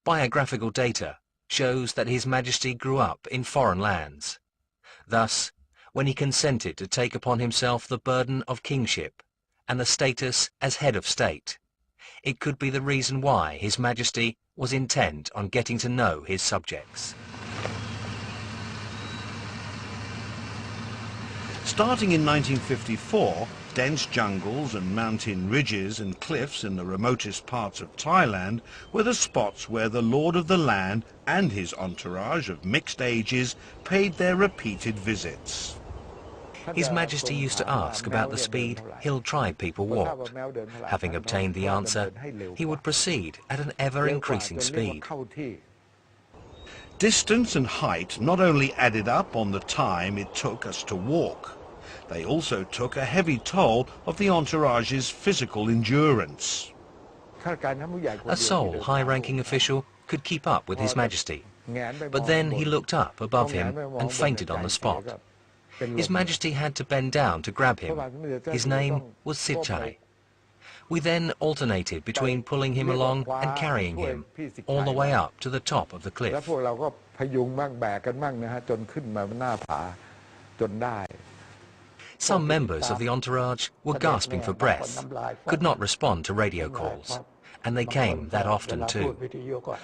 Biographical data shows that His Majesty grew up in foreign lands. Thus, when he consented to take upon himself the burden of kingship and the status as head of state, it could be the reason why His Majesty was intent on getting to know his subjects. Starting in 1954, dense jungles and mountain ridges and cliffs in the remotest parts of Thailand were the spots where the Lord of the Land and his entourage of mixed ages paid their repeated visits. His Majesty used to ask about the speed hill tribe people walked. Having obtained the answer, he would proceed at an ever-increasing speed. Distance and height not only added up on the time it took us to walk, they also took a heavy toll of the entourage's physical endurance. A sole high-ranking official could keep up with His Majesty, but then he looked up above him and fainted on the spot. His Majesty had to bend down to grab him. His name was Sichai. We then alternated between pulling him along and carrying him all the way up to the top of the cliff. Some members of the entourage were gasping for breath, could not respond to radio calls, and they came that often too.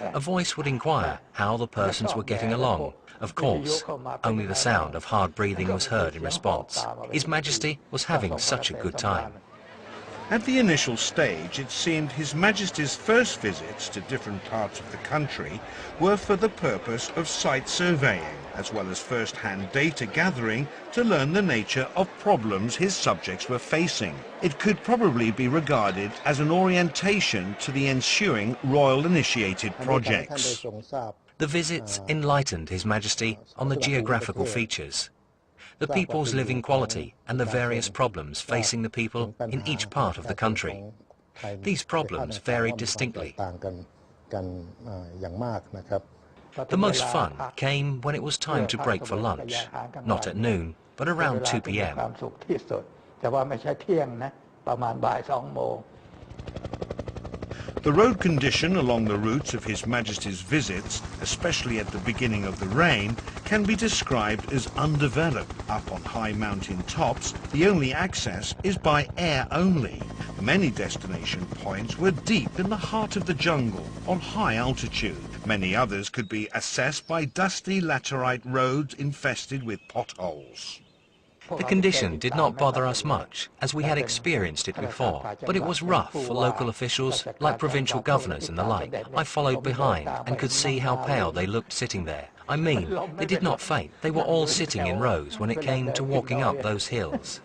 A voice would inquire how the persons were getting along. Of course, only the sound of hard breathing was heard in response. His Majesty was having such a good time. At the initial stage, it seemed His Majesty's first visits to different parts of the country were for the purpose of site surveying, as well as first-hand data gathering to learn the nature of problems his subjects were facing. It could probably be regarded as an orientation to the ensuing royal-initiated projects. The visits enlightened His Majesty on the geographical features, the people's living quality and the various problems facing the people in each part of the country. These problems varied distinctly. The most fun came when it was time to break for lunch, not at noon, but around 2 p.m. The road condition along the routes of His Majesty's visits, especially at the beginning of the reign, can be described as undeveloped. Up on high mountain tops, the only access is by air only. Many destination points were deep in the heart of the jungle, on high altitude. Many others could be accessed by dusty laterite roads infested with potholes. The condition did not bother us much, as we had experienced it before, but it was rough for local officials, like provincial governors and the like. I followed behind and could see how pale they looked sitting there. I mean, they did not faint. They were all sitting in rows when it came to walking up those hills.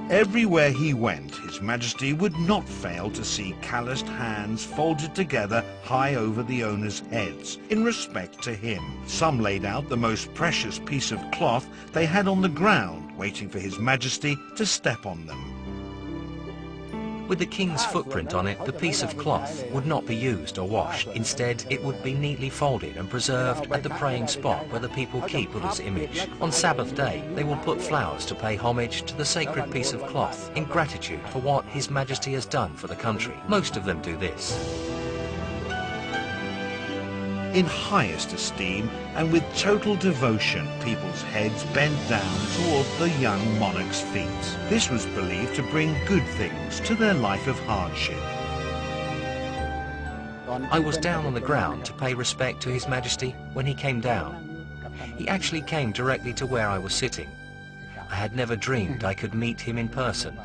Everywhere he went, His Majesty would not fail to see calloused hands folded together high over the owners' heads, in respect to him. Some laid out the most precious piece of cloth they had on the ground, waiting for His Majesty to step on them. With the king's footprint on it, the piece of cloth would not be used or washed. Instead, it would be neatly folded and preserved at the praying spot where the people keep Buddha's image. On Sabbath day, they will put flowers to pay homage to the sacred piece of cloth in gratitude for what His Majesty has done for the country. Most of them do this. In highest esteem and with total devotion, people's heads bent down toward the young monarch's feet. This was believed to bring good things to their life of hardship. I was down on the ground to pay respect to His Majesty when he came down. He actually came directly to where I was sitting. I had never dreamed I could meet him in person.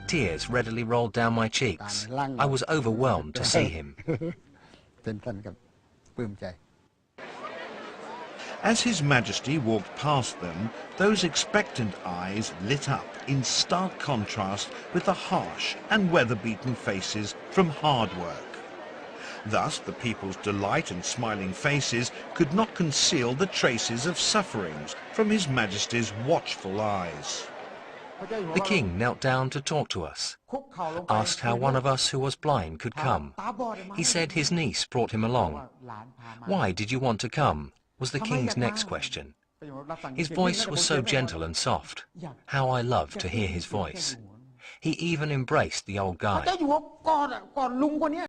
Tears readily rolled down my cheeks. I was overwhelmed to see him. As His Majesty walked past them, those expectant eyes lit up in stark contrast with the harsh and weather-beaten faces from hard work. Thus, the people's delight and smiling faces could not conceal the traces of sufferings from His Majesty's watchful eyes. The king knelt down to talk to us, asked how one of us who was blind could come. He said his niece brought him along. Why did you want to come? Was the king's next question. His voice was so gentle and soft. How I loved to hear his voice. He even embraced the old guy.